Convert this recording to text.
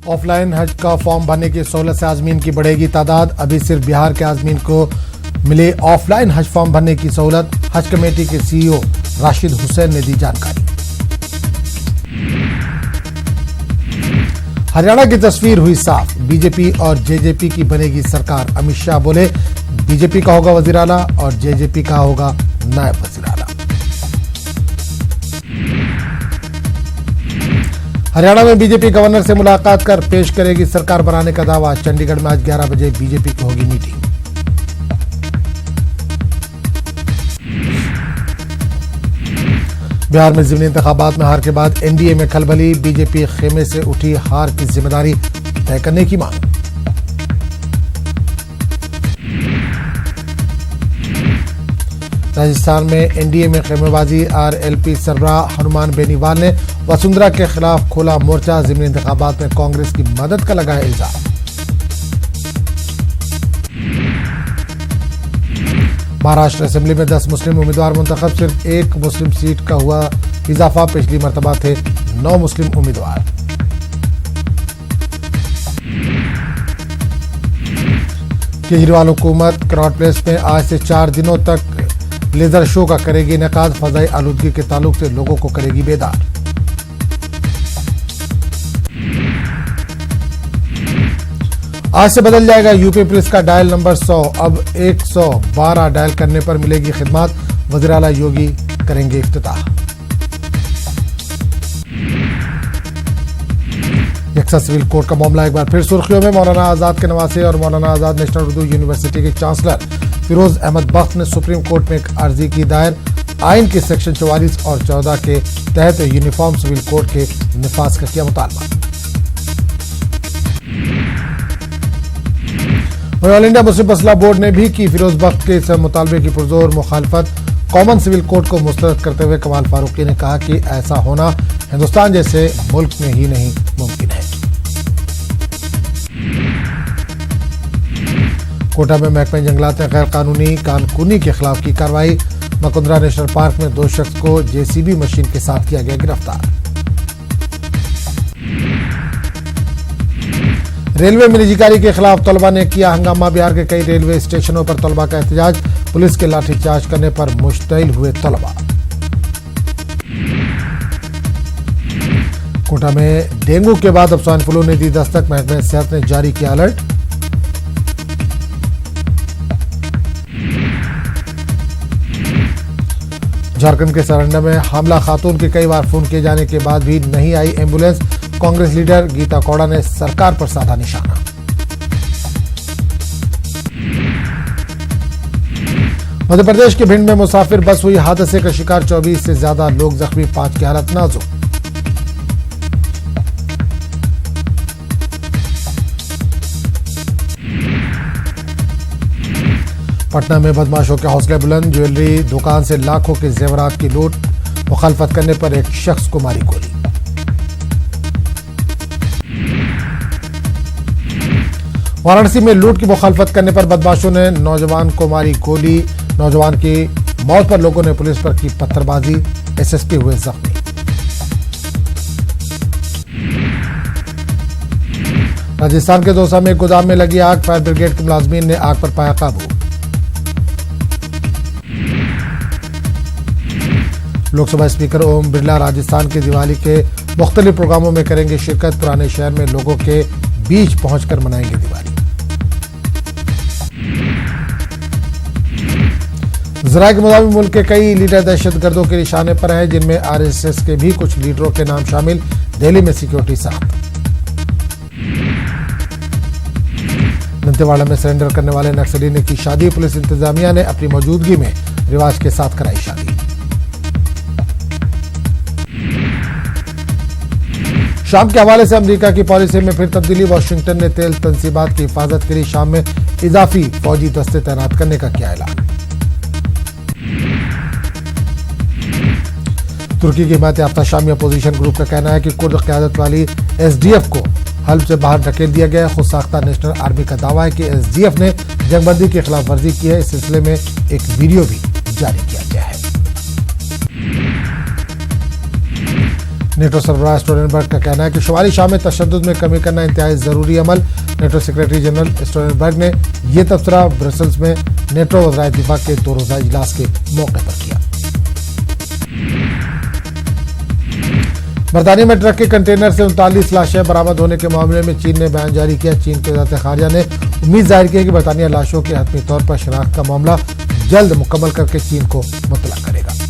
Offline हज का form भरने की सहूलत से आजमीन की बढ़ेगी तादाद। अभी सिर्फ बिहार के आजमीन को मिले ऑफलाइन हज फॉर्म भरने की सहूलत। हज कमेटी के सीईओ राशिद हुसैन ने दी जानकारी। हरियाणा की तस्वीर हुई साफ, बीजेपी और जेजेपी की बनेगी सरकार। अमित शाह बोले बीजेपी का होगा वजीर आला और जेजेपी का होगा नायब वजीर आला। हरियाणा में बीजेपी गवर्नर से मुलाकात कर पेश करेगी सरकार बनाने का दावा। चंडीगढ़ में आज 11 बजे बीजेपी की होगी मीटिंग। बिहार में ज़िमनी इंतखाबात में हार के बाद एनडीए में खलबली। बीजेपी खेमे से उठी हार की जिम्मेदारी तय करने की मांग। राजस्थान में एनडीए में खेमेबाजी। आरएलपी सरबराह हनुमान बेनीवाल ने वसुंधरा के खिलाफ खोला मोर्चा। ज़िमनी इंतखाबात में कांग्रेस की मदद का लगाया इल्जाम। महाराष्ट्र असेंबली में 10 मुस्लिम उम्मीदवार मुंतखब। सिर्फ एक मुस्लिम सीट का हुआ इजाफा। पिछली मर्तबा थे 9 मुस्लिम उम्मीदवार। केजरीवाल हुकूमत कनॉट प्लेस में आज से 4 दिनों तक लेजर शो का करेगी इनेकाद। फजाई आलूदगी के ताल्लुक से लोगों को करेगी बेदार। आज से बदल जाएगा यूपी पुलिस का डायल नंबर 100। अब 112 डायल करने पर मिलेगी खिदमत। वज़ीर आला योगी करेंगे इफ्तिताह। यकसा सिविल कोर्ट का मामला एक बार फिर सुर्खियों में। मौलाना आजाद के नवासे और मौलाना आजाद नेशनल उर्दू यूनिवर्सिटी के चांसलर फिरोज अहमद बख्श ने सुप्रीम कोर्ट में एक अर्जी की दायर। आइन के सेक्शन 44 और 14 के तहत यूनिफॉर्म सिविल कोड के निफाज का किया मुतालबा। ऑल इंडिया मुस्लिम मसला बोर्ड ने भी की फिरोज बख्श के इस मुतालबे की पुरजोर मुखालफत। कॉमन सिविल कोड को मुस्तरद करते हुए कमाल फारूकी ने कहा कि ऐसा होना हिंदुस्तान जैसे मुल्क में ही नहीं मुमकिन है। कोटा में महकमे जंगलात ने गैर कानूनी कानकुनी के खिलाफ की कार्रवाई। मकुंदरा नेशनल पार्क में 2 शख्स को जेसीबी मशीन के साथ किया गया गिरफ्तार। रेलवे में निजीकारी के खिलाफ तलबा ने किया हंगामा। बिहार के कई रेलवे स्टेशनों पर तलबा का एहतजाज। पुलिस के लाठीचार्ज करने पर मुश्तइल हुए तलबा। कोटा में डेंगू के बाद अब स्वाइन फ्लू ने दी दस्तक। महकमे सेहत ने जारी किया अलर्ट। झारखंड के सरंडा में हामला खातून के कई बार फोन किए जाने के बाद भी नहीं आई एम्बुलेंस। कांग्रेस लीडर गीता कौड़ा ने सरकार पर साधा निशाना। मध्य प्रदेश के भिंड में मुसाफिर बस हुई हादसे का शिकार। 24 से ज्यादा लोग जख्मी, 5 की हालत नाजुक। पटना में बदमाशों के हौसले बुलंद। ज्वेलरी दुकान से लाखों के जेवरात की लूट। मुखालफत करने पर एक शख्स को मारी गोली। वाराणसी में लूट की मुखालफत करने पर बदमाशों ने नौजवान को मारी गोली। नौजवान की मौत पर लोगों ने पुलिस पर की पत्थरबाजी। एसएसपी हुए जख्मी। राजस्थान के दौसा में गोदाम में लगी आग। फायर ब्रिगेड के मुलाजमीन ने आग पर पाया काबू। लोकसभा स्पीकर ओम बिरला राजस्थान के दिवाली के मुख्तलिफ प्रोग्रामों में करेंगे शिरकत। पुराने शहर में लोगों के बीच पहुंचकर मनाएंगे दिवाली। जराये के मुताबिक मुल्क के कई लीडर दहशतगर्दों के निशाने पर हैं, जिनमें आरएसएस के भी कुछ लीडरों के नाम शामिल। दिल्ली में सिक्योरिटी सख्त। दंतेवाड़ा में सरेंडर करने वाले नक्सली ने की शादी। पुलिस इंतजामिया ने अपनी मौजूदगी में रिवाज के साथ कराई शादी। शाम के हवाले से अमेरिका की पॉलिसी में फिर तब्दीली। वाशिंगटन ने तेल तंसीबात की हिफाजत के लिए शाम में इजाफी फौजी दस्ते तैनात करने का किया ऐलान। तुर्की की हिमायत याफ्ता शामी अपोजिशन ग्रुप का कहना है कि कुर्द क़यादत वाली एसडीएफ को हल्ब से बाहर ढकेल दिया गया है। खुद साख्ता नेशनल आर्मी का दावा है कि एसडीएफ ने जंगबंदी की खिलाफ वर्जी की है। इस सिलसिले में एक वीडियो भी जारी किया गया है। नेटो सरबराह स्टोलनबर्ग का कहना है कि शुमाली शाम में तशद्दुद में कमी करना इंतहाई जरूरी अमल। नेटो सेक्रेटरी जनरल स्टोलनबर्ग ने यह तबसरा ब्रसल्स में नेटो वज़राए दिफा के 2 रोज़ा इजलास के मौके पर किया। बरतानिया में ट्रक के कंटेनर से 39 लाशें बरामद होने के मामले में चीन ने बयान जारी किया। चीन के वज़ारत ख़ारिजा ने उम्मीद जाहिर की है कि बरतानिया लाशों के हतमी तौर पर शनाख्त का मामला जल्द मुकम्मल करके चीन को मुतला करेगा।